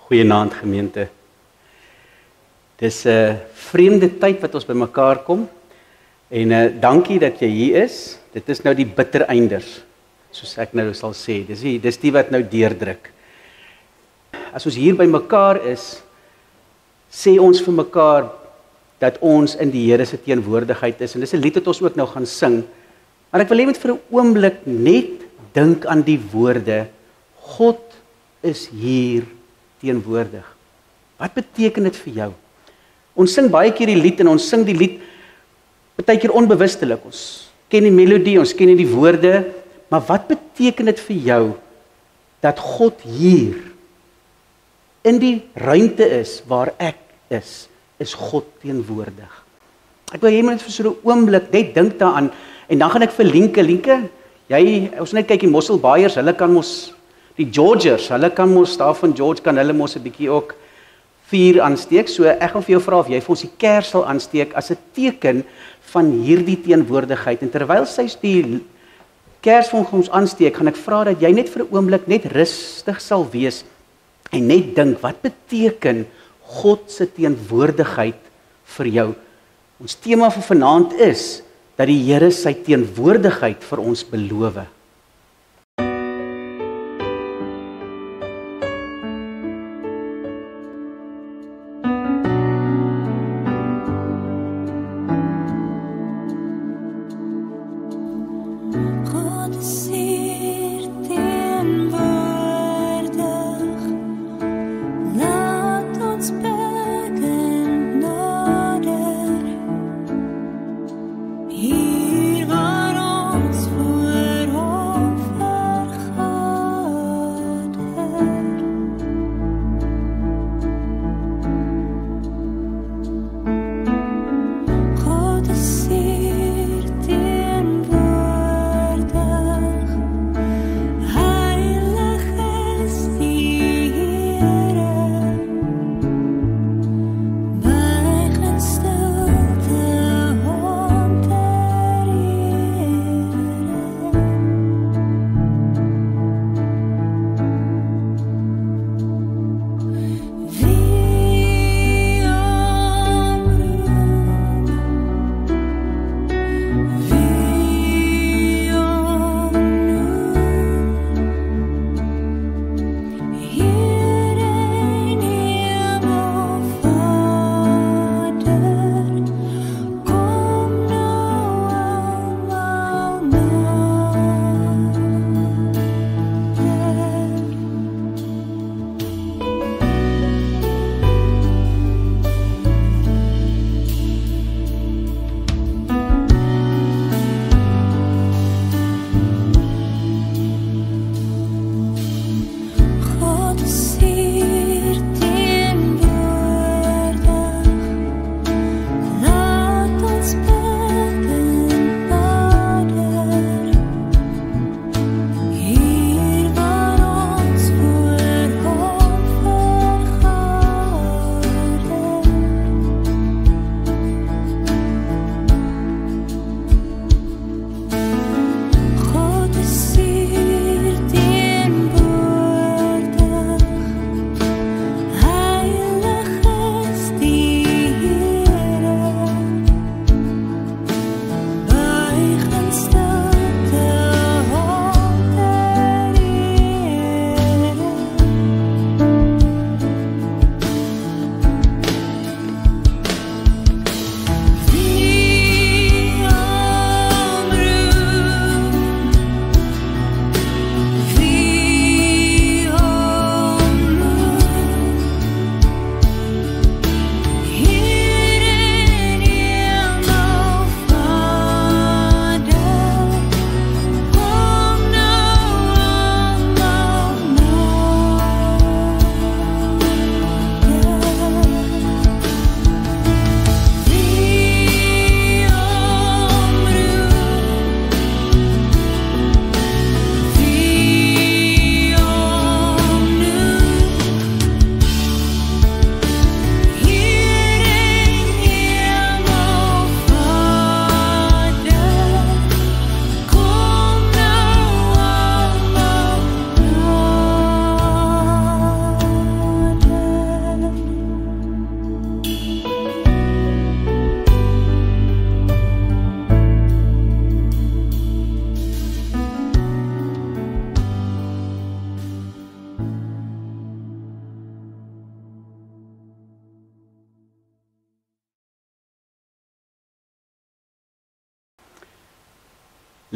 Goeienaand gemeente. Dis 'n vreemde tyd wat ons bymekaar kom en dankie dat jy hier is. Dit is nou die bittereinders, soos ek nou sal sê. Dis die wat nou deurdruk. As ons hier bymekaar is, sê ons vir mekaar dat ons in die Here se teenwoordigheid is en dis 'n lied wat ons ook nou gaan sing. Maar ek wil hê met vir 'n oomblik net dink aan die woorde God is hier teenwoordig. Wat beteken dit vir jou? Ons sing baie keer die lied en ons sing die lied baie keer onbewustelik. Ons ken die melodie, ons ken nie die woorde, maar wat beteken dit vir jou dat God hier in die ruimte is waar ek is God teenwoordig. Ek wil hê jy moet vir so 'n oomblik net dink daaraan en dan gaan ek vir Lienke, ons net kyk die Mosselbaaiers, hulle kan mos die Georgers, hulle kan mos daar van George kan hulle mos 'n bietjie ook vuur aansteek. So ek gaan vir jou vra of jy vir ons die kers sal aansteek as 'n teken van hierdie teenwoordigheid. En terwyl sy die kers vir ons aansteek, gaan ek vra dat jy net vir 'n oomblik net rustig sal wees en net dink, wat beteken God se teenwoordigheid vir jou? Ons tema vir vanaand is dat die Here sy teenwoordigheid vir ons beloof. Hier waar ons voor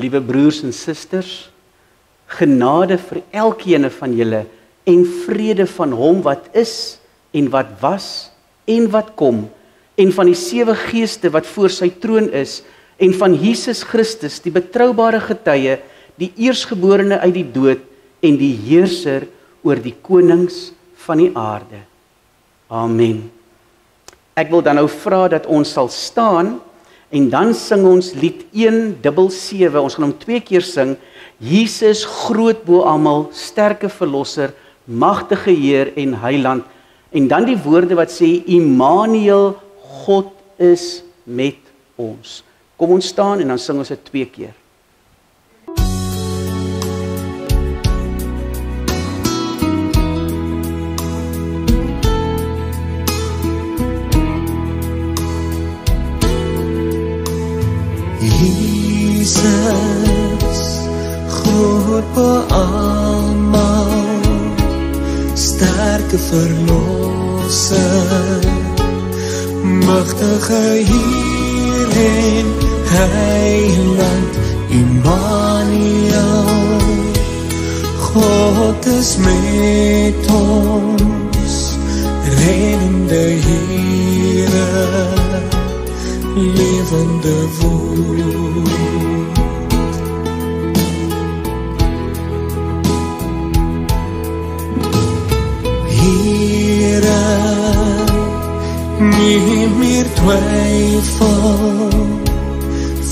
liewe broers en susters, genade vir elkeen van julle en vrede van hom wat is en wat was en wat kom en van die 7 geeste wat voor sy troon is en van Jesus Christus, die betroubare getuie, die eersgeborene uit die dood en die heerser oor die konings van die aarde. Amen. Ek wil dan nou vra dat ons sal staan en dan sing ons lied 177, ons gaan hom 2 keer sing, Jesus groot bo almal, sterke verlosser, magtige Heer en Heiland, en dan die woorde wat sê, Immanuel, God is met ons. Kom ons staan en dan sing ons dit 2 keer. Jesus, groot bo almal, sterke verlosser, magtige Heer en Heiland, Immanuel, God is met ons, reddende Here, levende woord. Here, nie meer twyfel,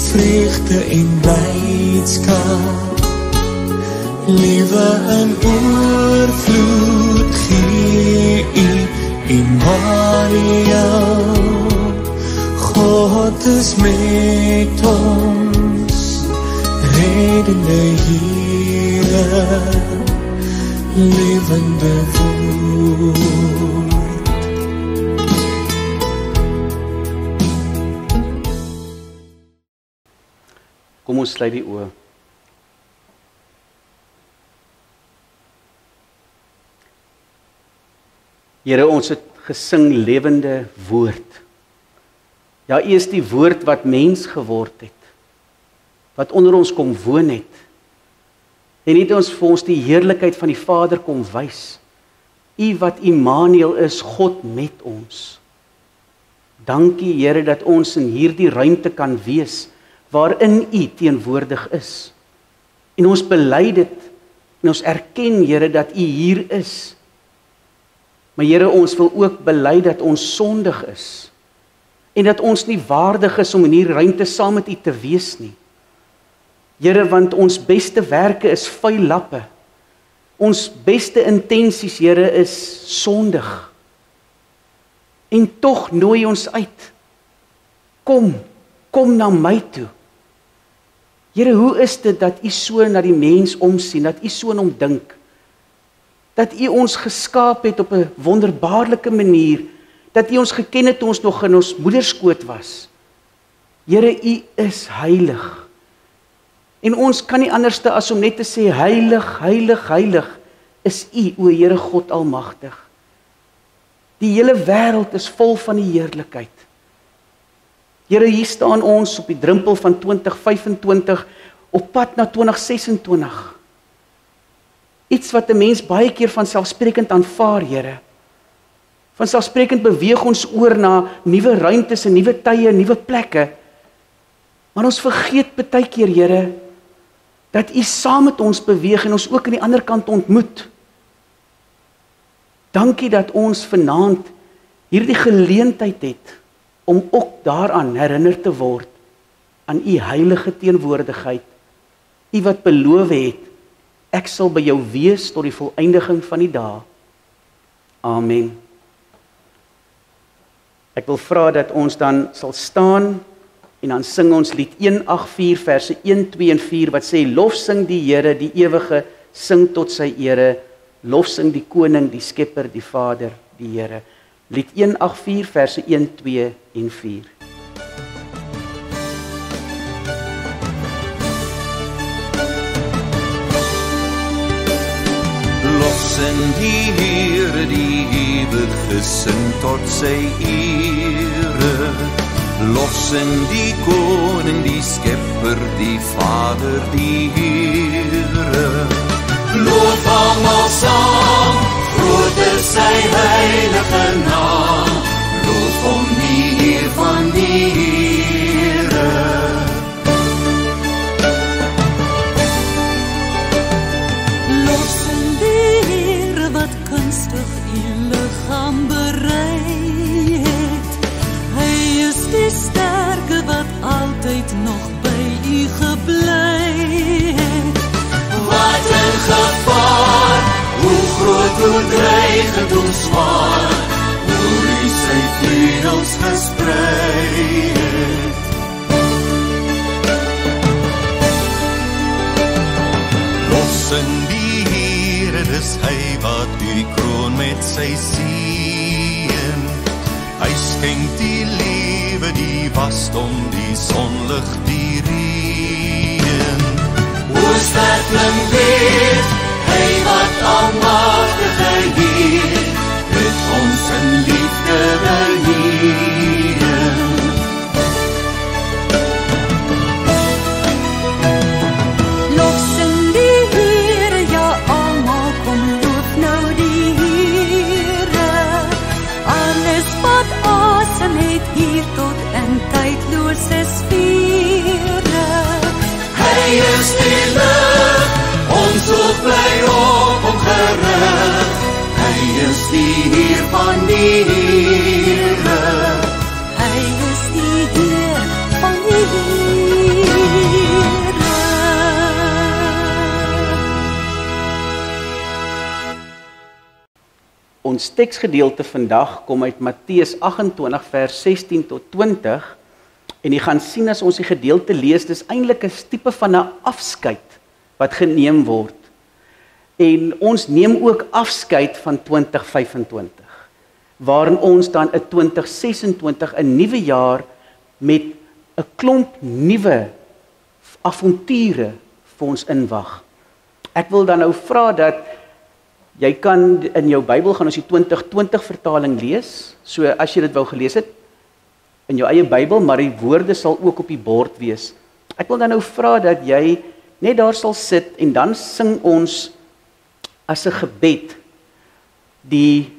vreugde en blydskap, lewe in oorvloed gee U, Immanuel, God is met ons, reddende Here, levende woord. Kom ons sluit die oë. Here, ons het gesing lewende woord. Ja, U is die woord wat mens geword het, wat onder ons kom woon het, en het ons vir ons die heerlikheid van die Vader kom wys. U wat Immanuel is, God met ons. Dankie, Here, dat ons in hierdie ruimte kan wees, waarin U teenwoordig is. En ons bely dit, en ons erken, Here, dat U hier is. Maar Here, ons wil ook bely dat ons sondig is, en dat ons nie waardig is om in hierdie ruimte saam met U te wees nie. Here, want ons beste werke is vuil lappe. Ons beste intensies, Here, is sondig. En tog nooi ons uit. Kom na my toe. Here, hoe is dit dat U so na die mens omsien, dat U so aan hom dink? Dat U ons geskaap het op 'n wonderbaarlike manier, dat U ons geken het toe ons nog in ons moederskoot was. Here, U is heilig. En ons kan nie anderste as om net te sê, heilig, heilig, heilig is U, o Here God Almagtig. Die hele wêreld is vol van die heerlikheid. Here, hier staan ons op die drempel van 2025, op pad na 2026. Iets wat 'n mens baie keer vanselfsprekend aanvaar, Here. Vanselfsprekend beweeg ons oor na nuwe ruimtes en nuwe tye, nuwe plekke. Maar ons vergeet baie keer, Here, dat U saam met ons beweeg en ons ook aan die ander kant ontmoet. Dankie dat ons vanaand hierdie geleentheid het om ook daaraan herinner te word, aan U heilige teenwoordigheid, U wat beloof het, ek sal by jou wees tot die volëindiging van die dae. Amen. Ek wil vra dat ons dan sal staan en dan sing ons lied 184 verse 1, 2 en 4 wat sê, lof sing die Here, die ewige, sing tot sy ere, lof sing die koning, die skepper, die Vader, die Here. Lied 184 verse 1, 2 en 4. Lof sing die Here, die ewige, sing tot sy ere, Lossen die koning, die skepper, die Vader, die Here. Loof almal saam, groot is sy heilige naam. Loof hom die Heer van die Here. Lossen die Here wat kunstig die liggaam berei het. Hy is die sterke wat altyd nog by u gebly het. Wat in gevaar, hoe groot, hoe dreigend, hoe zwaar, hoe u sy vleugels gesprei het. Lossen die Here, dis hy wat u kroon met sy seën. Hy skenk die lewe, die wasdom, die sonlig, die reën. Oorsterkling weet, hy wat almagtige Heer, het ons in liefde beheer. Lossen die Here, ja almal kom loof nou die Here. Alles wat asem het hier tot in tydlose sfere. Hy is die lig, ons oog bly op hom gerig. Hy is die Heer van die Here. Hy is die Heer van die Here. Ons teksgedeelte vandag kom uit Matteus 28 vers 16 tot 20 en jy gaan sien as ons die gedeelte lees, dis eintlik 'n tipe van 'n afskeid wat geneem word. En ons neem ook afskeid van 2025, waarin ons dan 'n 2026, 'n nuwe jaar met 'n klomp nuwe avonture vir ons inwag. Ek wil dan nou vra dat jy kan in jou Bybel gaan ons die 2020 vertaling lees, so as jy dit wou gelees het, in jou eie Bybel, maar die woorde sal ook op die bord wees. Ek wil dan nou vra dat jy net daar sal sit en dan sing ons as 'n gebed die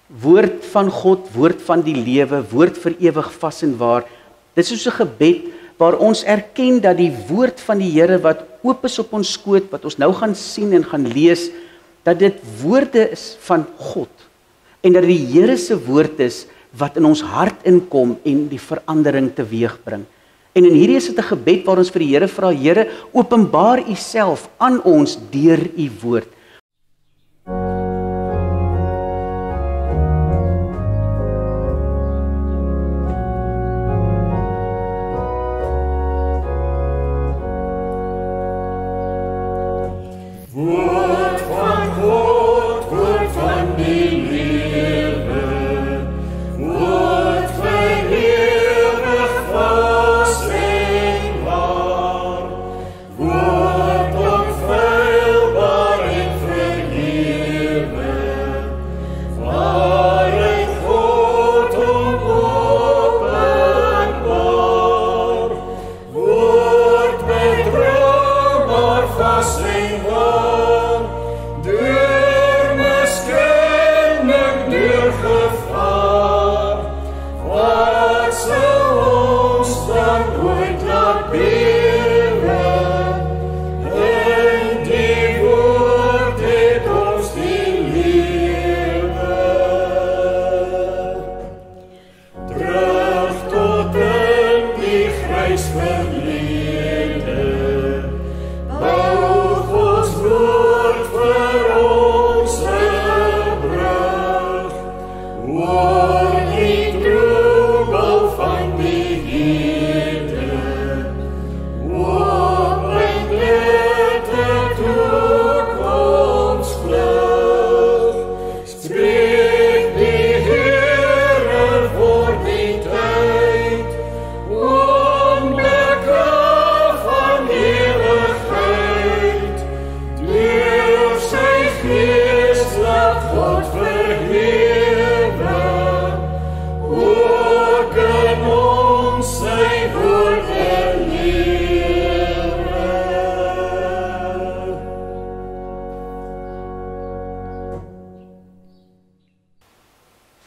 woord van God, woord van die lewe, woord vir ewig vas en waar. Dit is soos 'n gebed waar ons erken dat die woord van die Here wat oop is op ons skoot, wat ons nou gaan sien en gaan lees, dat dit woorde is van God en dat die Here se woord is wat in ons hart inkom en die verandering teweegbring. En in hierdie is dit 'n gebed waar ons vir die Here vra, Here, openbaar u self aan ons deur u woord. Woord van God, woord van die lewe, woord vir ewig vas en waar, woord onfeilbaar en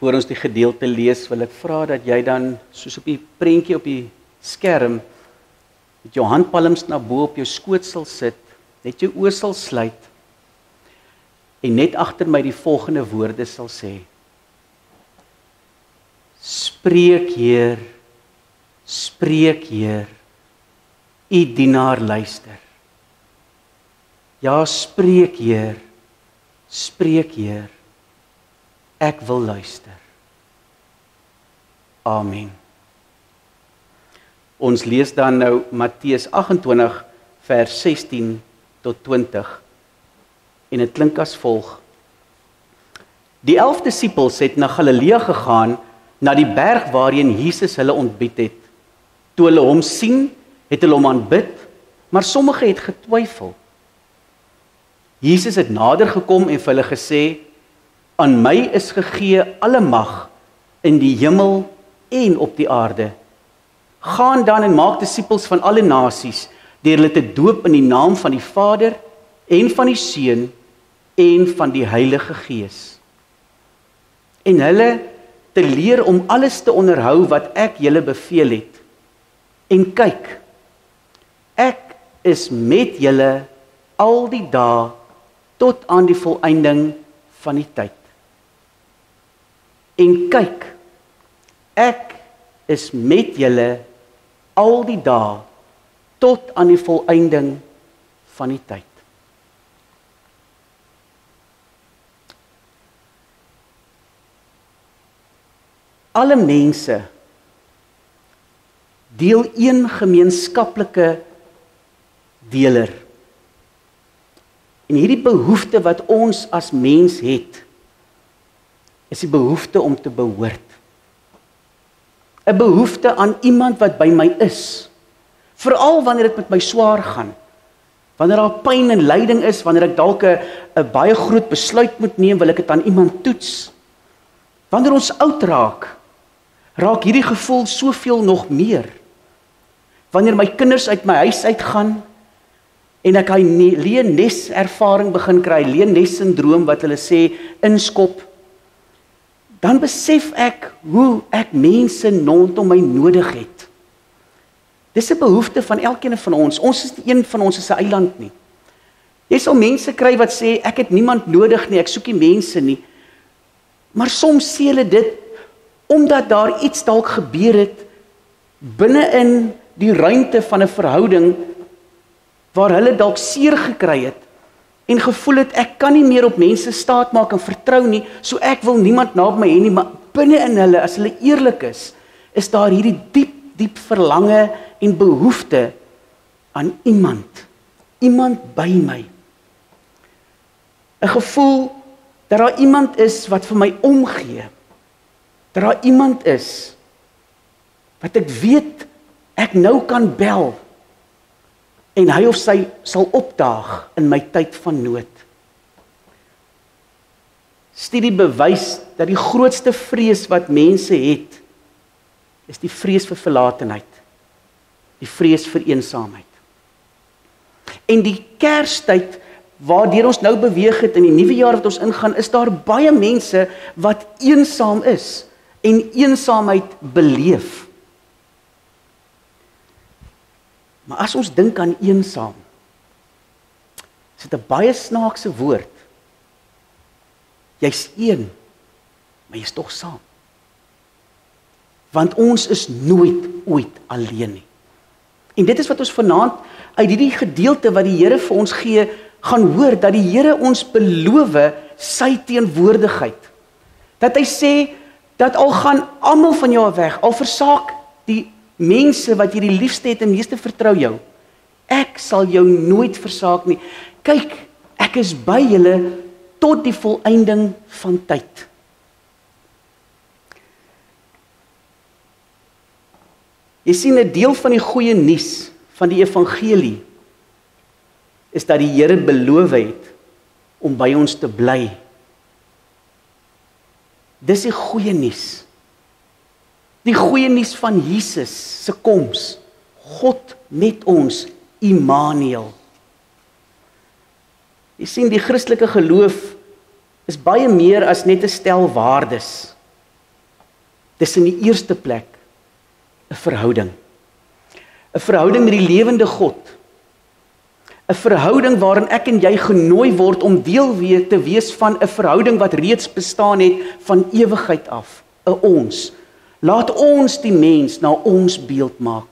Voor ons die gedeelte lees, wil ek vra dat jy dan, soos op die prentjie op die skerm, met jou handpalms na bo op jou skoot sal sit, net jou oë sal sluit, en net agter my die volgende woorde sal sê: Spreek Heer, u dienaar luister. Ja, spreek Heer, ek wil luister. Amen. Ons lees dan nou Matteus 28 vers 16 tot 20 en dit klink as volg: Die 11 disippels het na Galilea gegaan, na die berg waarheen Jesus hulle ontbied het. Toe hulle hom sien, het hulle hom aanbid, maar sommige het getwyfel. Jesus het nader gekom en vir hulle gesê: Aan my is gegee alle mag in die hemel en op die aarde. Gaan dan en maak disippels van alle nasies, deur hulle te doop in die naam van die Vader en van die Seun en van die Heilige Gees. En hulle te leer om alles te onderhou wat ek julle beveel het. En kyk, ek is met julle al die dae tot aan die volëinding van die tyd. En kyk, ek is met julle al die dae tot aan die volëinding van die tyd. Alle mense deel een gemeenskaplike deler. En hierdie behoefte wat ons as mens het, is die behoefte om te behoort. 'n Behoefte aan iemand wat by my is. Veral wanneer dit met my swaar gaan. Wanneer daar pyn en lyding is, wanneer ek dalk 'n baie groot besluit moet neem, wil ek dit aan iemand toets. Wanneer ons oud raak hierdie gevoel soveel nog meer. Wanneer my kinders uit my huis uitgaan en ek hy leennes ervaring begin kry, leennes syndroom wat hulle sê inskop, dan besef ek hoe ek mense rondom my nodig het. Dis 'n behoefte van elkeen van ons. Ons is nie een van ons is 'n eiland nie. Jy sal mense kry wat sê ek het niemand nodig nie, ek soek nie mense nie. Maar soms sê hulle dit omdat daar iets dalk gebeur het binne in die ruimte van 'n verhouding waar hulle dalk seer gekry het en gevoel het ek kan nie meer op mense staat maak en vertrou nie, so ek wil niemand naby my hê nie, maar binne in hulle, as hulle eerlik is daar hierdie diep verlange en behoefte aan iemand by my. 'n Gevoel dat daar iemand is wat vir my omgee. Dat daar iemand is wat ek weet ek nou kan bel en hy of sy sal opdaag in my tyd van nood. Studie bewys dat die grootste vrees wat mense het, is die vrees vir verlatenheid, die vrees vir eensaamheid. En die Kerstyd waardeur ons nou beweeg het in die nuwe jaar wat ons ingaan, is daar baie mense wat eensaam is en eensaamheid beleef. Maar as ons dink aan eensaam, is dit 'n baie snaakse woord. Jy's een, maar jy's tog saam. Want ons is nooit ooit alleen nie. En dit is wat ons vanaand uit hierdie gedeelte wat die Here vir ons gee, gaan hoor, dat die Here ons beloof sy teenwoordigheid. Dat hy sê, dat al gaan almal van jou weg, al versaak die mense wat jy die liefste het en meeste vertrou jou, ek sal jou nooit versaak nie. Kyk, ek is by julle tot die volëinding van tyd. Jy sien, 'n deel van die goeie nuus van die evangelie is dat die Here beloof het om by ons te bly. Dis die goeie nuus. Die goeie nuus van Jesus se koms. God met ons, Immanuel. Jy sien, die Christelike geloof is baie meer as net 'n stel waardes. Dis in die eerste plek 'n verhouding. 'n Verhouding met die lewende God. 'n Verhouding waarin ek en jy genooi word om deel te wees van 'n verhouding wat reeds bestaan het van ewigheid af. 'n Ons. Laat ons die mens na ons beeld maak.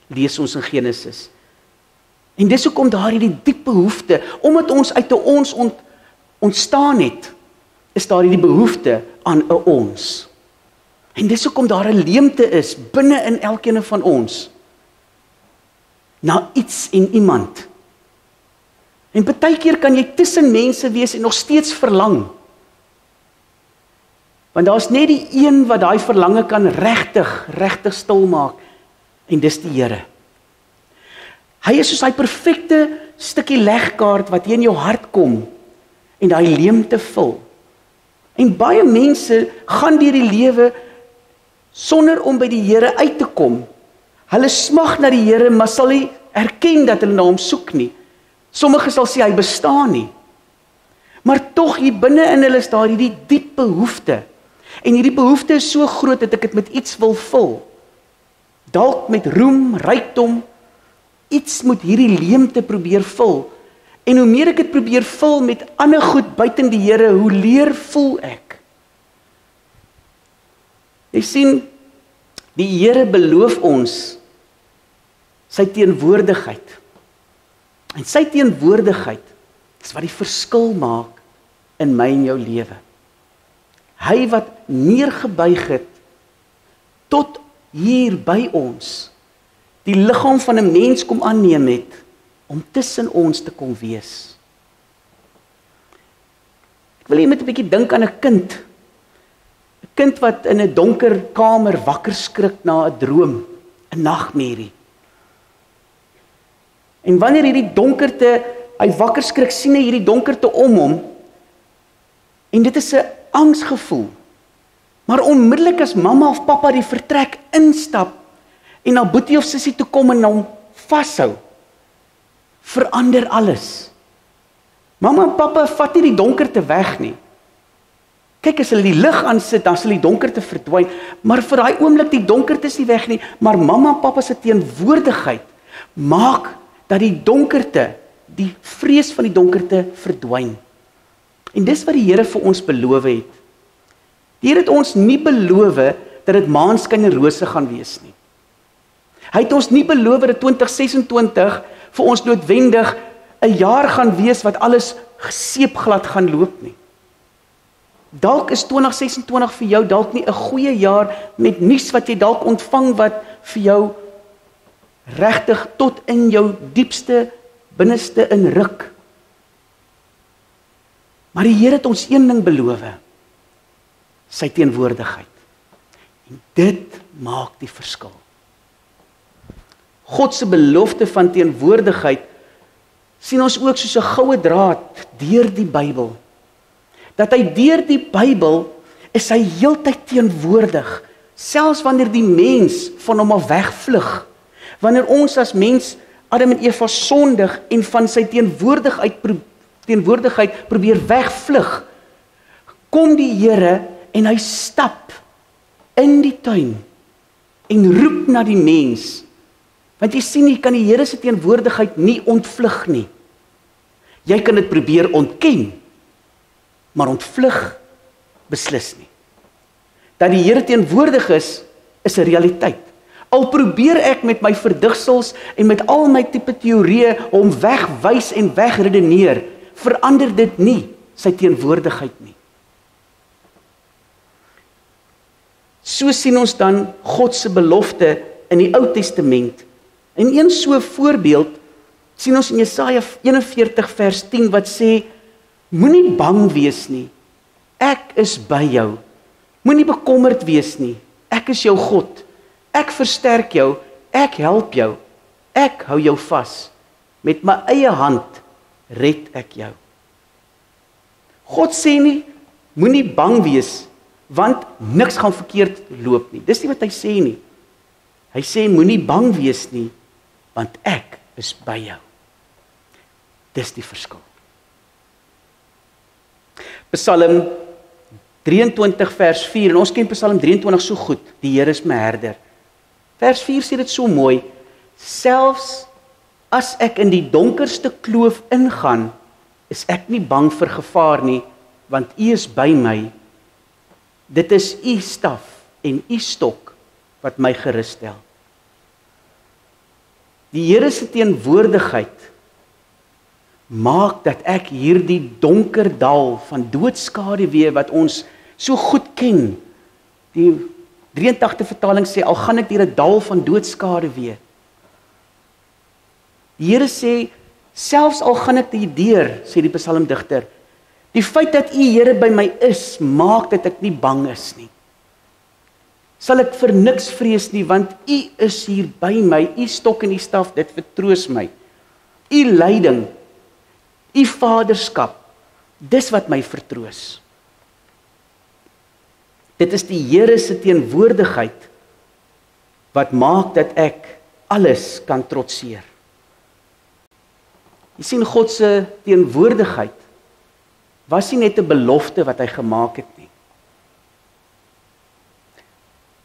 Lees ons in Genesis. En dis hoekom daar hierdie diep behoefte, omdat ons uit 'n ons ontstaan het, is daar hierdie behoefte aan 'n ons. En dis hoekom daar 'n leemte is binne in elkeen van ons na iets en iemand. En partykeer kan jy tussen mense wees en nog steeds verlang. Want daar's net die een wat daai verlange kan regtig stil maak, en dis die Here. Hy is soos hy perfekte stukkie legkaart wat in jou hart kom en daai leemte vul. En baie mense gaan deur die lewe sonder om by die Here uit te kom. Hulle smag na die Here, maar sal nie erken dat hulle na hom soek nie. Sommige sal sê hy bestaan nie. Maar tog hier binne in hulle is daar hierdie diep behoefte. En hierdie behoefte is so groot dat ek dit met iets wil vul. Dalk met roem, rykdom, iets moet hierdie leemte probeer vul. En hoe meer ek dit probeer vul met ander goed buiten die Here, hoe leer voel ek. Jy sien, die Here beloof ons sy teenwoordigheid. En sy teenwoordigheid is wat die verskil maak in my en jou lewe. Hy wat neergebuig het tot hier by ons, die liggaam van 'n mens kom aanneem het, om tussen ons te kom wees. Ek wil jy met 'n bietjie dink aan 'n kind. 'n Kind wat in 'n donker kamer wakker skrik na 'n droom, 'n nagmerrie. En wanneer hierdie donkerte, hy wakker skrik, sien hy hierdie donkerte om hom, en dit is 'n angsgevoel. Maar onmiddellik as mamma of pappa die vertrek instap, en na boetie of sussie toe kom en hom vashou, verander alles. Mamma en pappa vat nie die donkerte weg nie. Kyk, as hulle die lig aansit, dan sal die donkerte verdwyn, maar vir daai oomblik die donkerte is nie weg nie, maar mamma en pappa se teenwoordigheid maak dat die donkerte, die vrees van die donkerte verdwyn. En dis wat die Here vir ons beloof het. Die Here het ons nie beloof dat dit maanskyn en rose gaan wees nie. Hy het ons nie beloof dat 2026 vir ons noodwendig 'n jaar gaan wees wat alles seepglad gaan loop nie. Dalk is 2026 vir jou dalk nie 'n goeie jaar met nuus wat jy dalk ontvang wat vir jou regtig tot in jou diepste binneste inruk. Maar die Here het ons een ding beloof, sy teenwoordigheid. En dit maak die verskil. God se belofte van teenwoordigheid sien ons ook soos 'n goue draad deur die Bybel. Dat hy deur die Bybel is hy heeltyd teenwoordig, selfs wanneer die mens van hom af wegvlug. Wanneer ons as mens Adam en Eva sondig en van sy teenwoordigheid probeer wegvlug, kom die Here en hy stap in die tuin en roep na die mens. Want jy sien, jy kan die Here se teenwoordigheid nie ontvlug nie. Jy kan dit probeer ontken, maar ontvlug beslis nie. Dat die Here teenwoordig is 'n realiteit. Al probeer ek met my verdigsels en met al my tipe teorieë hom wegwys en wegredeneer, verander dit nie sy teenwoordigheid nie. So sien ons dan God se belofte in die Ou Testament. En een so voorbeeld sien ons in Jesaja 41 vers 10 wat sê, moenie bang wees nie, ek is by jou. Moenie bekommerd wees nie, ek is jou God. Ek versterk jou, ek help jou, ek hou jou vas. Met my eie hand red ek jou. God sê nie, moenie bang wees, want niks gaan verkeerd loop nie. Dis nie wat hy sê nie. Hy sê, moenie bang wees nie, want ek is by jou. Dis die verskil. Psalm 23 vers 4, en ons ken Psalm 23 so goed, die Here is my herder. Vers 4 sê dit so mooi, selfs as ek in die donkerste kloof ingaan, is ek nie bang vir gevaar nie, want U is by my. Dit is U staf en U stok wat my gerus stel. Die Here se teenwoordigheid maak dat ek hierdie donker dal van doodskaduwee wat ons so goed ken. Die 83 vertaling sê, al gaan ek deur 'n dal van doodskaduwee. Die Here sê, selfs al gaan ek deur, sê die psalmdigter, die feit dat U Here by my is, maak dat ek nie bang is nie. Sal ek vir niks vrees nie, want U is hier by my, U stok en U staf, dit vertroos my. U leiding, U vaderskap, dis wat my vertroos. Dit is die Here se teenwoordigheid wat maak dat ek alles kan trotseer. Jy sien, God se teenwoordigheid was nie net 'n belofte wat hy gemaak het nie.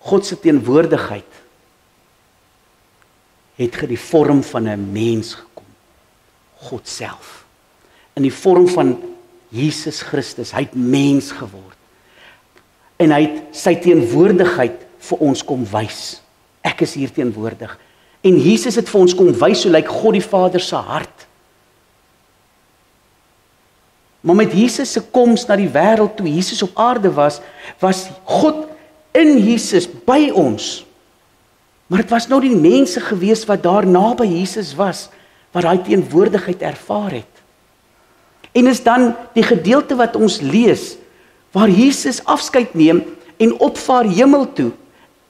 God se teenwoordigheid het in die vorm van 'n mens gekom. God self. In die vorm van Jesus Christus, hy het mens geword. En hy het sy teenwoordigheid vir ons kom wys. Ek is hier teenwoordig. En Jesus het vir ons kom wys hoe lyk God die Vader se hart. Maar met Jesus se koms na die wêreld toe Jesus op aarde was God in Jesus by ons. Maar dit was nou die mense gewees wat daar naby Jesus was, wat daai teenwoordigheid ervaar het. En is dan die gedeelte wat ons lees, waar Jesus afskeid neem en opvaar hemel toe,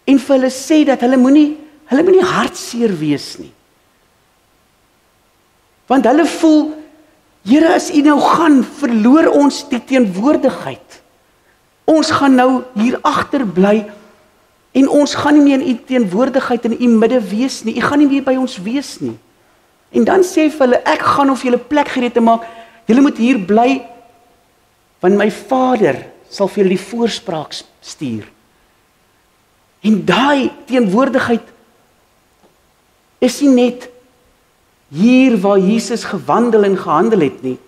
en vir hulle sê dat hulle moenie hartseer wees nie. Want hulle voel, Here, as U nou gaan, verloor ons die teenwoordigheid. Ons gaan nou hier agter bly, en ons gaan nie meer in U teenwoordigheid in U midde wees nie. U gaan nie meer by ons wees nie. En dan sê vir hulle, ek gaan of julle plek gereed te maak, julle moet hier bly, want my Vader sal vir julle die voorspraak stuur. En daai teenwoordigheid is nie net hier waar Jesus gewandel en gehandel het nie,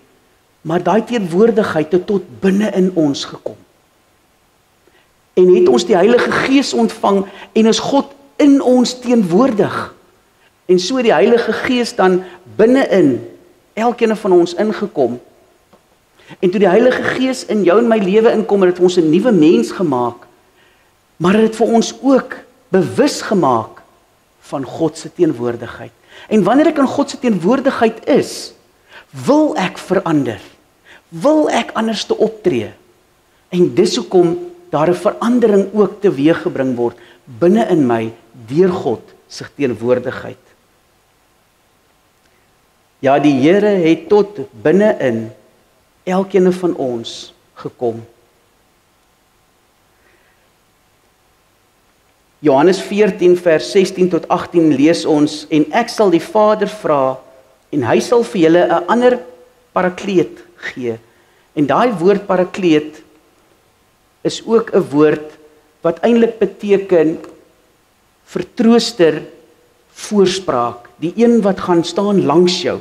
maar daai teenwoordigheid het tot binne in ons gekom. En het ons die Heilige Gees ontvang en is God in ons teenwoordig. En so die Heilige Gees dan binne-in elkeen van ons ingekom. En toe die Heilige Gees in jou en my lewe inkom, het ons 'n nuwe mens gemaak, maar het dit vir ons ook bewus gemaak van God se teenwoordigheid. En wanneer ek in God se teenwoordigheid is, wil ek verander, wil ek anders te optree. En dis hoekom daar 'n verandering ook teweeggebring word binne in my deur God se teenwoordigheid. Ja, die Here het tot binne in elkeen van ons gekom. Johannes 14 vers 16 tot 18 lees ons, en ek sal die Vader vra, en hy sal vir julle 'n ander parakleet gee. En daai woord parakleet is ook 'n woord wat eintlik beteken vertrooster, voorspraak, die een wat gaan staan langs jou.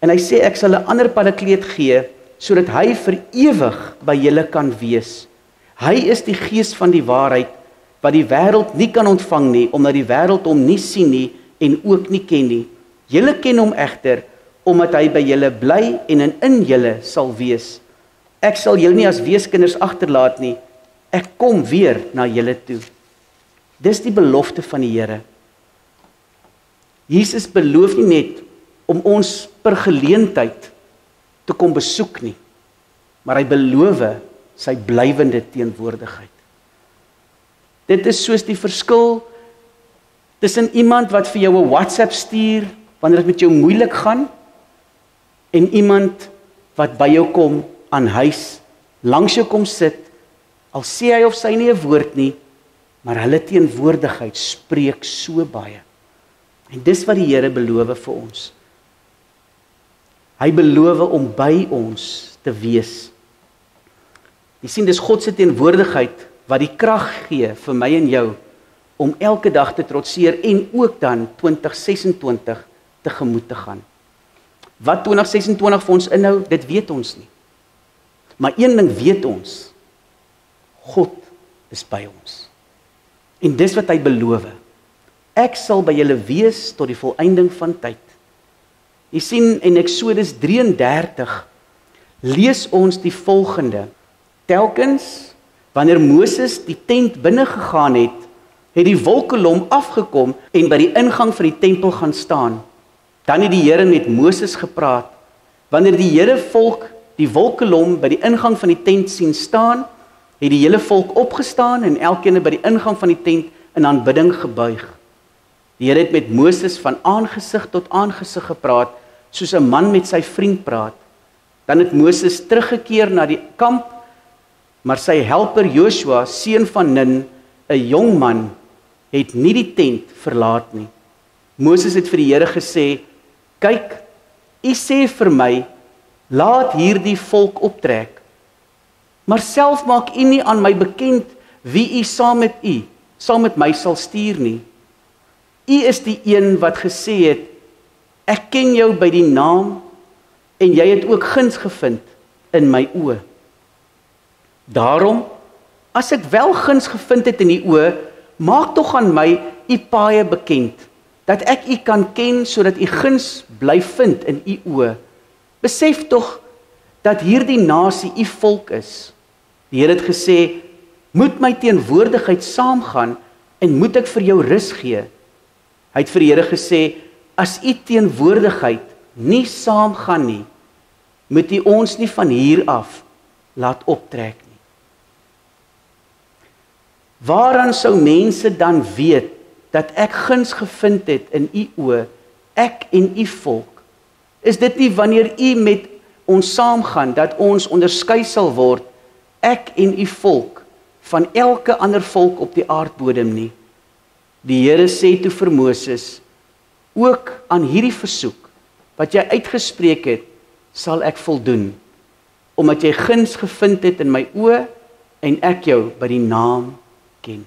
En hy sê, ek sal 'n ander parakleet gee, sodat hy vir ewig by julle kan wees. Hy is die Gees van die waarheid, wat die wêreld nie kan ontvang nie, omdat die wêreld hom nie sien nie, en ook nie ken nie. Julle ken hom egter, omdat hy by julle bly, en in julle sal wees. Ek sal julle nie as weeskinders agterlaat nie, ek kom weer na julle toe. Dis die belofte van die Here. Jesus beloof nie net om ons per geleentheid te kom besoek nie, maar hy beloof sy blywende teenwoordigheid. Dit is soos die verskil tussen iemand wat vir jou 'n WhatsApp stuur wanneer dit met jou moeilik gaan, en iemand wat by jou kom aan huis, langs jou kom sit, al sê hy of sy nie 'n woord nie, maar hulle teenwoordigheid spreek so baie. En dis wat die Here beloof vir ons. Hy beloof om by ons te wees. Jy sien, dis God se teenwoordigheid wat die krag gee vir my en jou om elke dag te trotseer en ook dan 2026 tegemoet te gaan. Wat 2026 vir ons inhou, dit weet ons nie. Maar een ding weet ons, God is by ons. En dis wat hy beloof. Ek sal by julle wees tot die volëinding van tyd. Jy sien, in Eksodus 33 lees ons die volgende. Telkens, wanneer Moses die tent binne gegaan het, het die wolkkolom afgekom en by die ingang van die tempel gaan staan. Dan het die Here met Moses gepraat. Wanneer die Here volk die wolkkolom by die ingang van die tent sien staan, het die hele volk opgestaan en elkeen by die ingang van die tent in aanbidding gebuig. Die Here het met Moses van aangesig tot aangesig gepraat, soos 'n man met sy vriend praat. Dan het Moses teruggekeer na die kamp, maar sy helper Joshua, seun van Nun, 'n jong man, het nie die tent verlaat nie. Moses het vir die Here gesê, kyk, u sê vir my, laat hierdie volk optrek, maar self maak u nie aan my bekend wie u saam met my sal stuur nie. U is die een wat gesê het, ek ken jou by die naam, en jy het ook guns gevind in my oë. Daarom, as ek wel guns gevind het in die oë, maak tog aan my u paaie bekend, dat ek u kan ken, sodat u guns bly vind in u oë. Besef tog, dat hierdie nasie u volk is. Die Here het gesê, moet my teenwoordigheid saamgaan, en moet ek vir jou rus gee. Hy het vir die Here gesê, as u teenwoordigheid nie saamgaan nie, moet u ons nie van hier af laat optrek nie. Waaraan sou mense dan weet, dat ek guns gevind het in u oë, ek en u volk? Is dit nie wanneer u met ons saamgaan, dat ons onderskei sal word, ek en u volk, van elke ander volk op die aardbodem nie? Die Here sê toe vir Moses, ook aan hierdie versoek, wat jy uitgespreek het, sal ek voldoen, omdat jy guns gevind het in my oë, en ek jou by die naam ken.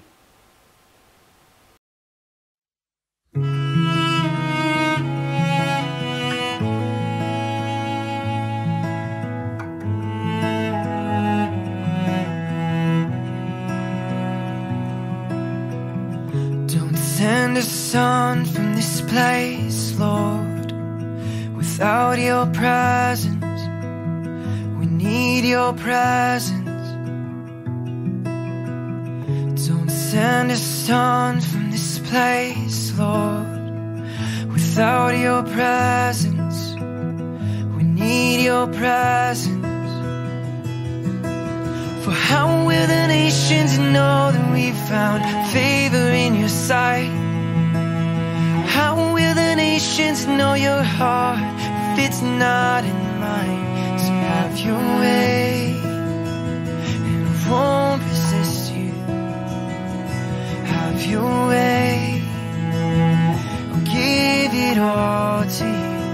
Send us on from this place, Lord, without your presence. We need your presence. Don't send us on from this place, Lord, without your presence. We need your presence. For how will the nations know that we found favor in your sight? How will the nations know your heart if it's not in mine? So have your way, and I won't resist you. Have your way, I'll give it all to you.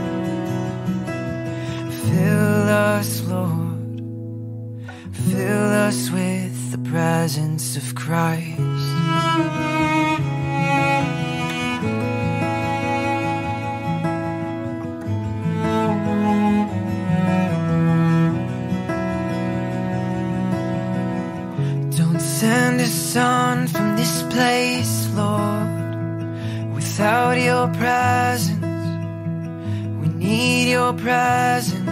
Fill us, Lord. Fill us with the presence of Christ. Don't send us on from this place, Lord, without your presence. We need your presence.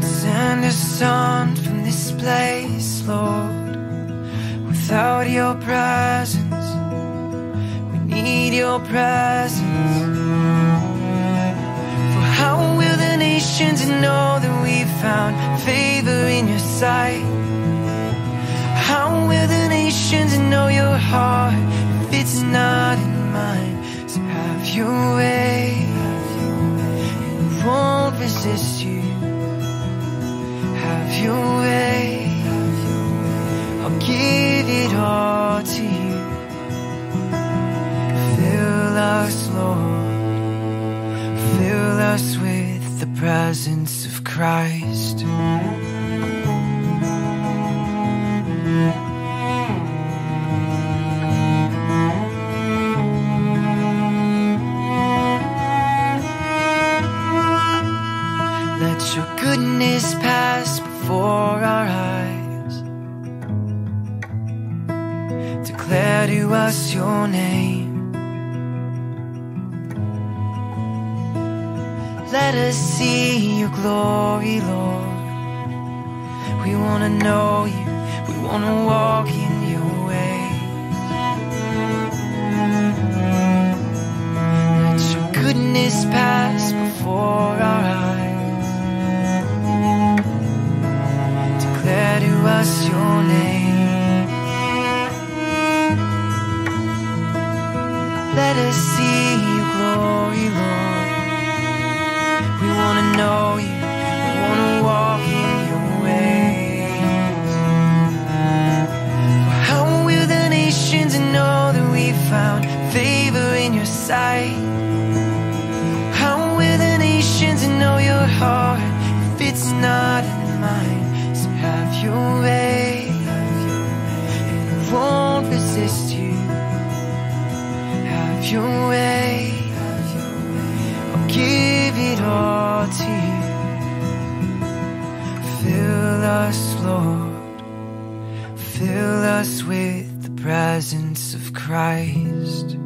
Send us on from this place, Lord, without your presence. We need your presence. For how will the nations know that we've found favor in your sight? How will the nations know your heart if it's not in mine? So have your way, and I won't resist you. Have your way, I'll give it all to you. Fill us, Lord, fill us with the presence of Christ. to us your name. Let us see your glory, Lord. We want to know you, we want to walk in your way. Let your goodness pass before our eyes. Declare to us your name. Let us see your glory, Lord. We want to know you, we want to walk in your ways. How will the nations know that we found favor in your sight? How will the nations know your heart if it's not in mine? So have your way, and I won't resist you. Have your way, I'll give it all to you. Fill us, Lord, fill us with the presence of Christ.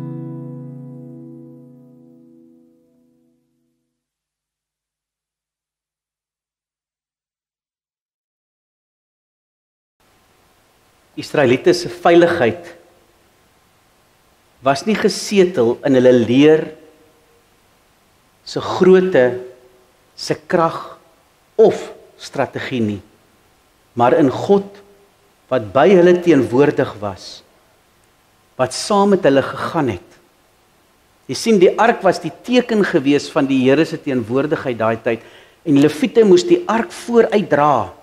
Israeliete se veiligheid was nie gesetel in hulle leer se grootte, se krag of strategie nie, maar in God wat by hulle teenwoordig was, wat saam met hulle gegaan het. Jy sien, die ark was die teken gewees van die Here se teenwoordigheid daai tyd, en die Lewiete moes die ark vooruit dra.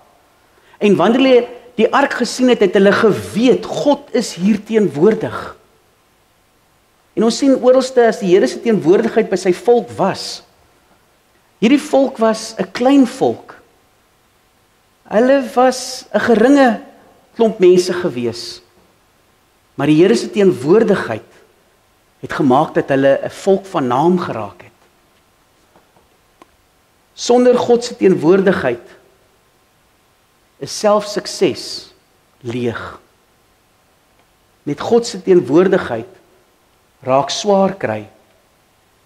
En wanneer hulle die ark gesien het, het hulle geweet, God is hier teenwoordig. En ons sien oralste as die Here se teenwoordigheid by sy volk was. Hierdie volk was 'n klein volk. Hulle was 'n geringe klomp mense gewees. Maar die Here se teenwoordigheid het gemaak dat hulle 'n volk van naam geraak het. Sonder God se teenwoordigheid is selfs sukses leeg. Met God se teenwoordigheid raak swaar kry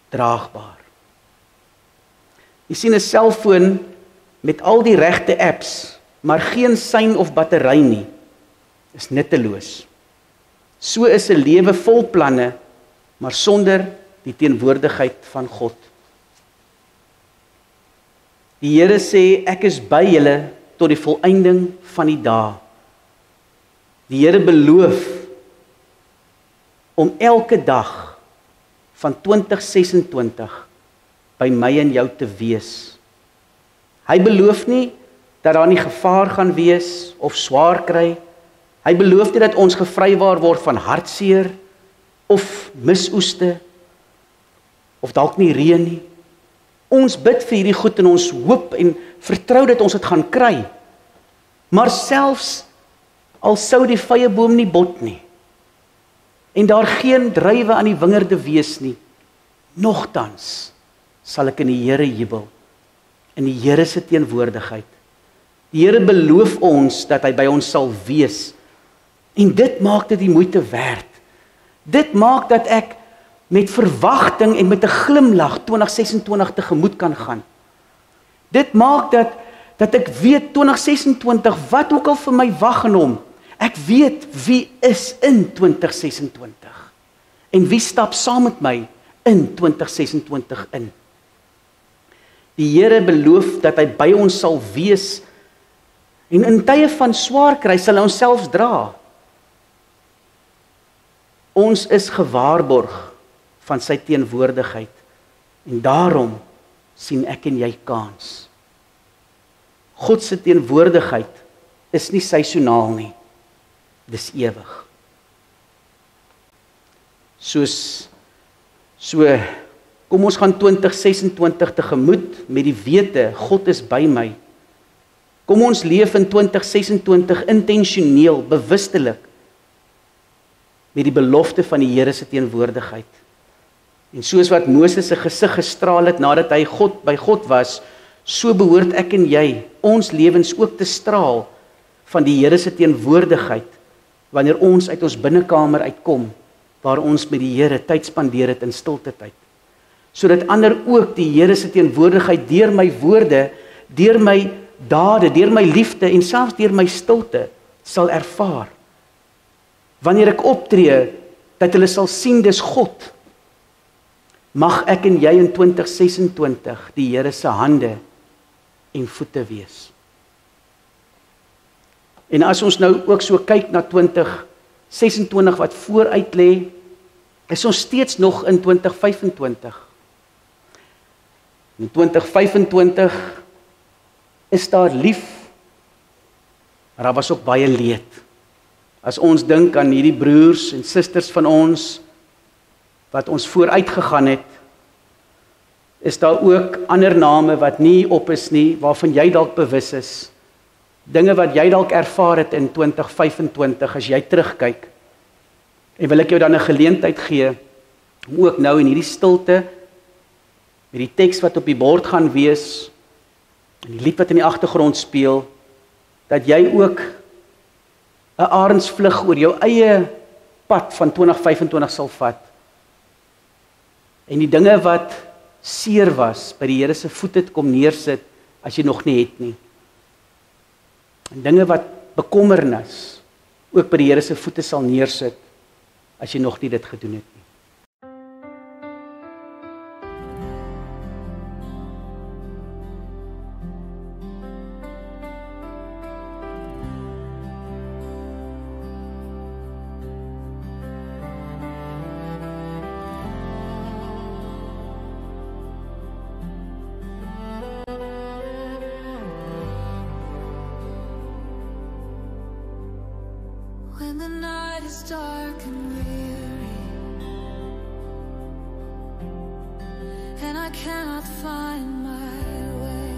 draagbaar. Jy sien 'n selfoon met al die regte apps, maar geen sein of battery nie, is nutteloos. So is 'n lewe vol planne, maar sonder die teenwoordigheid van God. Die Here sê, ek is by julle tot die volëinding van die dae. Die Here beloof om elke dag van 2026 by my en jou te wees. Hy beloof nie dat daar nie gevaar gaan wees of swaar kry. Hy beloof nie dat ons gevrywaar word van hartseer of misoeste of dalk nie reën nie. Ons bid vir hierdie goed en ons hoop en vertrou dat ons dit gaan kry. Maar selfs al sou die vyeboom nie bot nie en daar geen druiwe aan die wingerde wees nie, nogtans sal ek in die Here jubel, in die Here se teenwoordigheid. Die Here beloof ons dat hy by ons sal wees, en dit maak dit die moeite werd. Dit maak dat ek met verwagting en met 'n glimlag 2026 tegemoet kan gaan. Dit maak dat ek weet 2026, wat ook al vir my wag in hom, ek weet wie is in 2026 en wie stap saam met my in 2026 in. Die Here beloof dat hy by ons sal wees en in tye van swaar kry sal hy ons selfs dra. Ons is gewaarborg van sy teenwoordigheid en daarom sien ek en jy kans. God se teenwoordigheid is nie seisonaal nie, dis ewig. Kom ons gaan 2026 tegemoet met die wete, God is by my. Kom ons leef in 2026 intentioneel, bewustelik, met die belofte van die Here se teenwoordigheid. En soos wat Moses se gesig gestraal het nadat hy by God was, so behoort ek en jy ons lewens ook te straal van die Here se teenwoordigheid wanneer ons uit ons binnekamer uitkom waar ons met die Here tyd spandeer het in stilte tyd. Sodat ander ook die Here se teenwoordigheid deur my woorde, deur my dade, deur my liefde en selfs deur my stilte sal ervaar. Wanneer ek optree, dat hulle sal sien dis God. Mag ek en jy in 2026 die Here se hande en voete wees. En as ons nou ook so kyk na 2026 wat vooruit lê, is ons steeds nog in 2025. In 2025 is daar lief, maar daar was ook baie leed. As ons dink aan hierdie broers en susters van ons, wat ons vooruit gegaan het, is daar ook ander name wat nie op is nie, waarvan jy dalk bewus is. Dinge wat jy dalk ervaar het in 2025, as jy terugkyk. En wil ek jou dan 'n geleentheid gee, om ook nou in hierdie stilte, met die teks wat op die bord gaan wees, en die lied wat in die agtergrond speel, dat jy ook 'n arendsvlug oor jou eie pad van 2025 sal vat. En die dinge wat seer was, by die Here se voete kom neersit, as jy nog nie het nie. En dinge wat bekommernis, ook by die Here se voete sal neersit, as jy nog nie dit gedoen het nie. When the night is dark and weary, and I cannot find my way,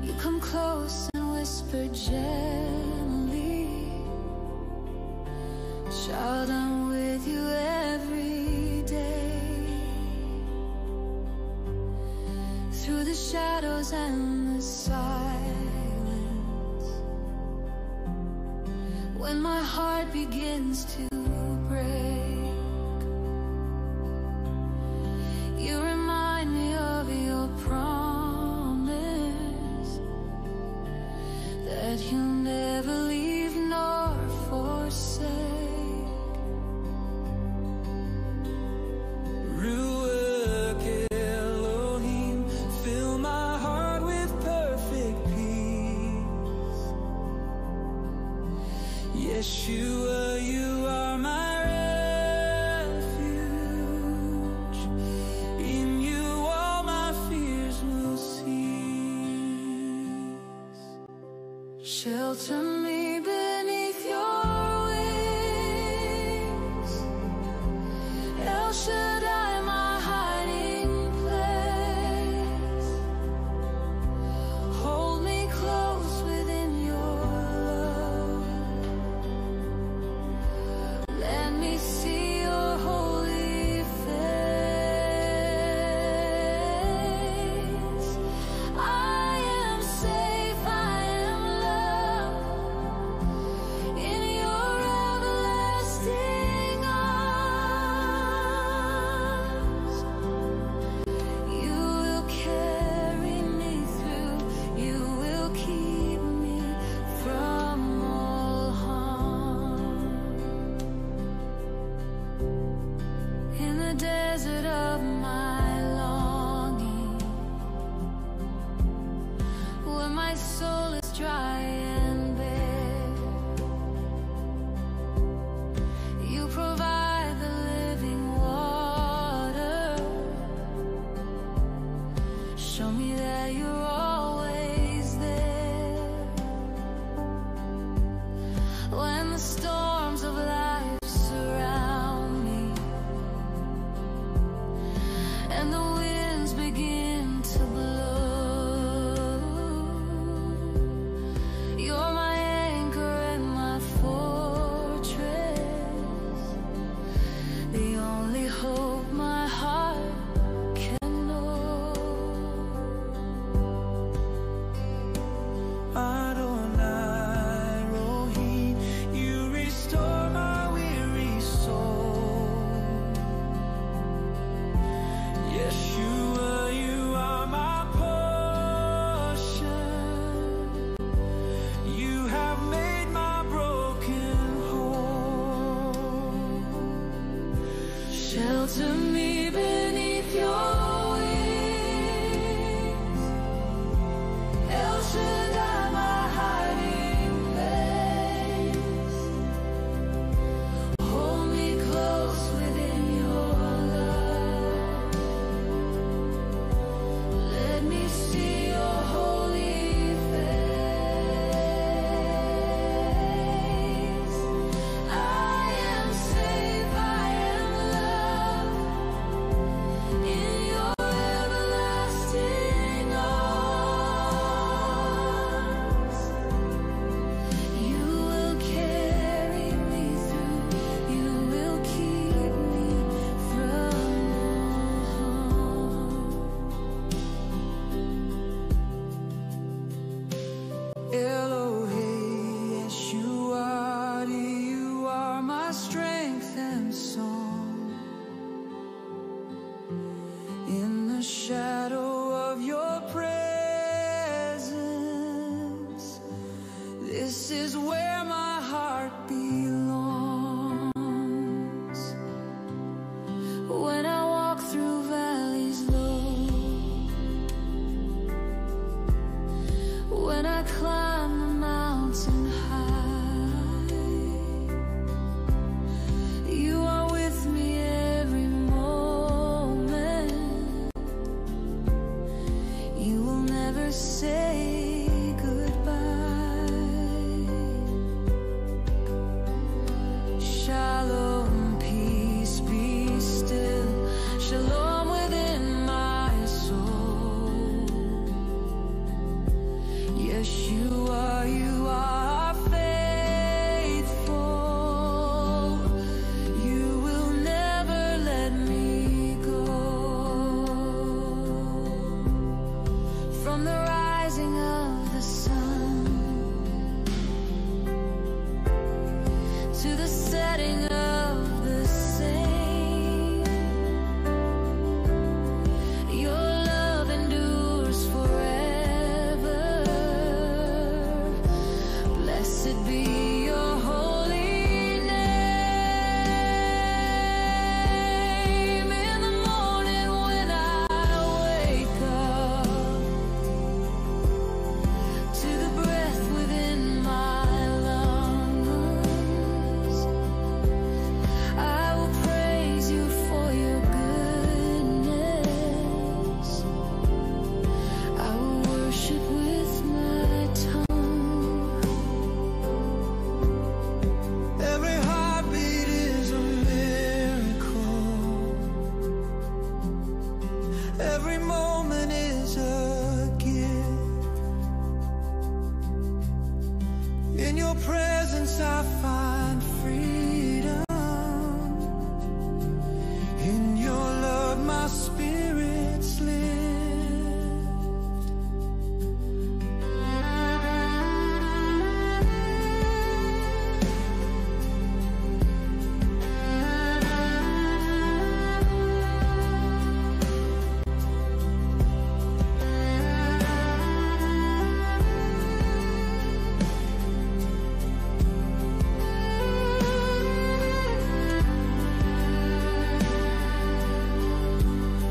you come close and whisper gently, child, I'm with you every day, through the shadows and the silence. When my heart begins to break, you remind me of your promise, that you'll never leave nor forsake. Ruach Elohim, fill my heart with perfect peace. Yeshua, you are my refuge. In you all my fears will cease. Shelter me beneath your wings, El Shaddai, my hiding place. Hold me close within your love. Let me see your holy face. I am safe, I am loved in your everlasting arms. You will carry me through, you will keep me from all harm. In the desert of my longing, where my soul is dry and bare, you provide the living water. Show me that you're always there. When the storms of life surround me, Shelter me beneath your wings. El Shaddai, my hiding place. Hold me close within your love. Let me see your holy face. I am safe, I am loved in your everlasting arms. You will carry me through, you will keep me from harm. Elohei, Yeshua, you are my strength and song. In the shadow of your presence, this is where my heart belongs. When I walk through valleys low, when I climb the mountain high, you are with me every moment. You will never say goodbye. Shalom, peace, be still. Shalom within my soul. Yeshua, you are faithful. You will never let me go. From the rising of the sun to the setting of the same, your love endures forever. Blessed be your holy name. In the morning when I wake up, to the breath within my lungs, I will praise you for your goodness. I will worship with my tongue. Every heartbeat is a miracle. Every moment is a gift. In your presence I find freedom. In your love my spirit's lift.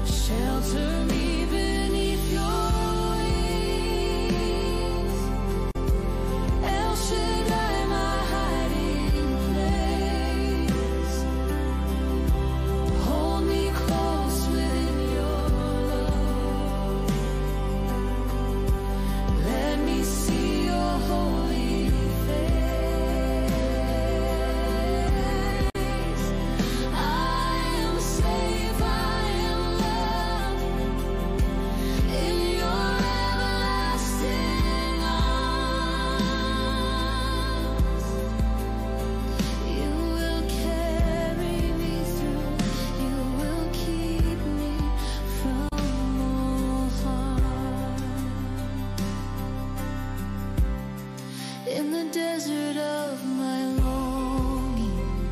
Shelter me beneath your wings. El Shaddai, my hiding place. Hold me close within your love. Let me see your holy face. I am safe, I am loved in your everlasting arms. You will carry me through, you will keep me from all harm. In the desert of my longing,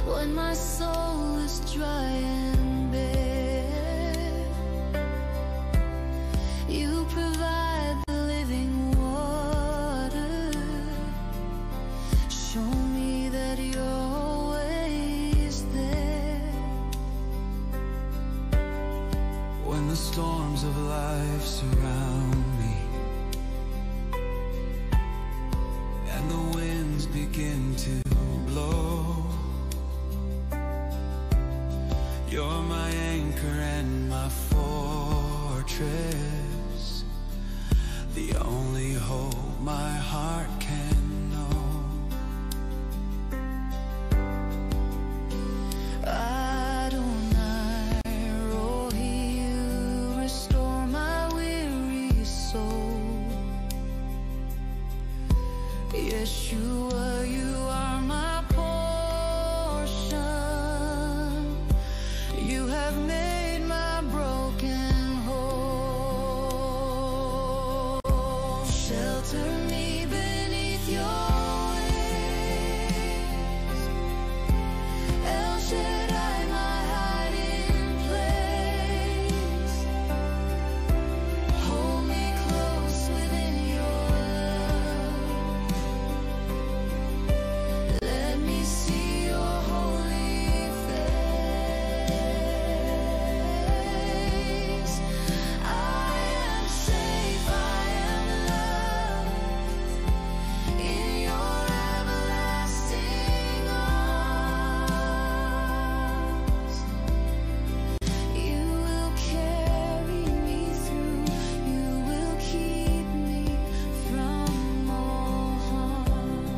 when my soul is dry and bare, you provide the living water. Show me that you're always there. begin to blow. You're my anchor and my fortress, the only hope my heart can know. Adonai Rohi, you restore my weary soul. Yeshua, you are my portion. You have made my broken whole. Shelter me beneath your wings. El Shaddai, my hiding place. Hold me close within your love. Let me see your holy face. I am safe, I am loved in your everlasting arms. You will carry me through, you will keep me from all harm.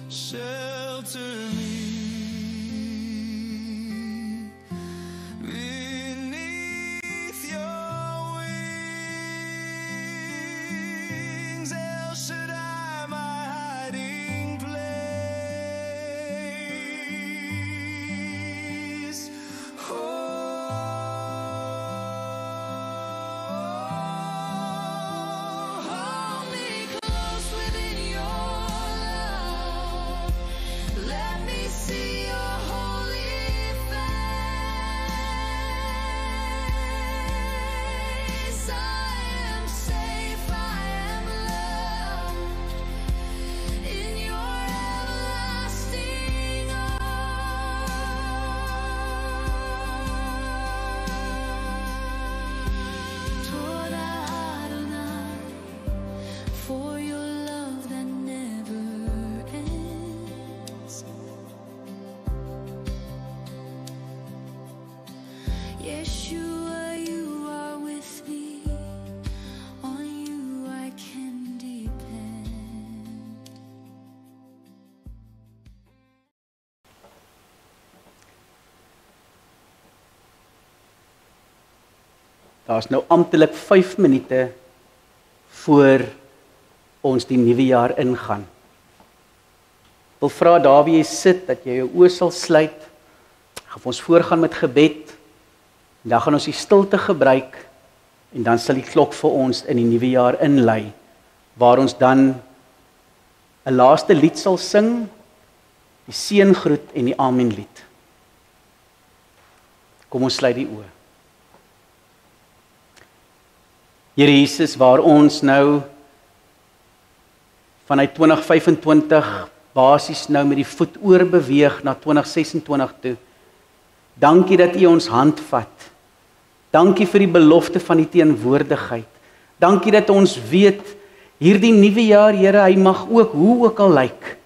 Shelter me beneath your wings. El Shaddai, my hiding place. Hold me close within your love. Let me see your holy face. I am safe, I am loved in your everlasting arms. Toda Adonai, for your love that never ends. Yeshua, you are with me. On you I can depend. Daar's nou amptelik 5 minute voor ons die nuwe jaar ingaan. Ek wil vra daar waar jy sit dat jy jou oë sal sluit. Ek gaan vir ons voorgaan met gebed. En dan gaan ons die stilte gebruik en dan sal die klok vir ons in die nuwe jaar inlei, waar ons dan 'n laaste lied sal sing, die seëngroet en die amenlied. Kom ons sluit die oë. Here Jesus, waar ons nou vanuit 2025 basies nou met die voet oor beweeg na 2026 toe. Dankie dat U ons hand vat. Dankie vir die belofte van die teenwoordigheid. Dankie dat ons weet hierdie nuwe jaar, Here, hy mag ook hoe ook al lyk.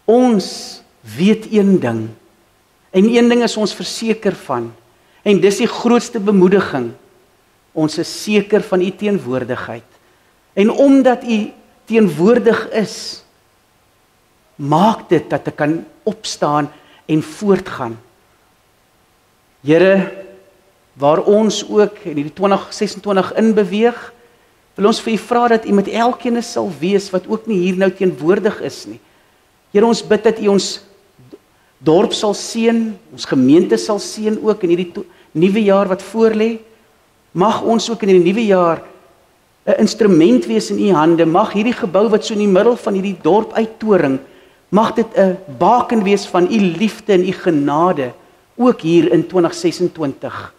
Ons weet een ding. En een ding is ons verseker van. En dis die grootste bemoediging. Ons is seker van U teenwoordigheid. En omdat U teenwoordig is, maak dit dat ek kan opstaan en voortgaan. Here, waar ons ook in die 2026 inbeweeg, wil ons vir U vra dat U met elkeen sal wees wat ook nie hier nou teenwoordig is nie. Here, ons bid dat U ons dorp sal seën, ons gemeente sal seën ook in hierdie nuwe jaar wat voorlê. Mag ons ook in die nuwe jaar 'n instrument wees in U hande. Mag hierdie gebou wat so in die middel van hierdie dorp uittoring, mag dit 'n baken wees van U liefde en U genade ook hier in 2026.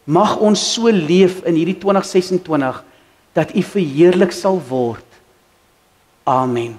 Mag ons so leef in hierdie 2026 dat U verheerlik sal word. Amen.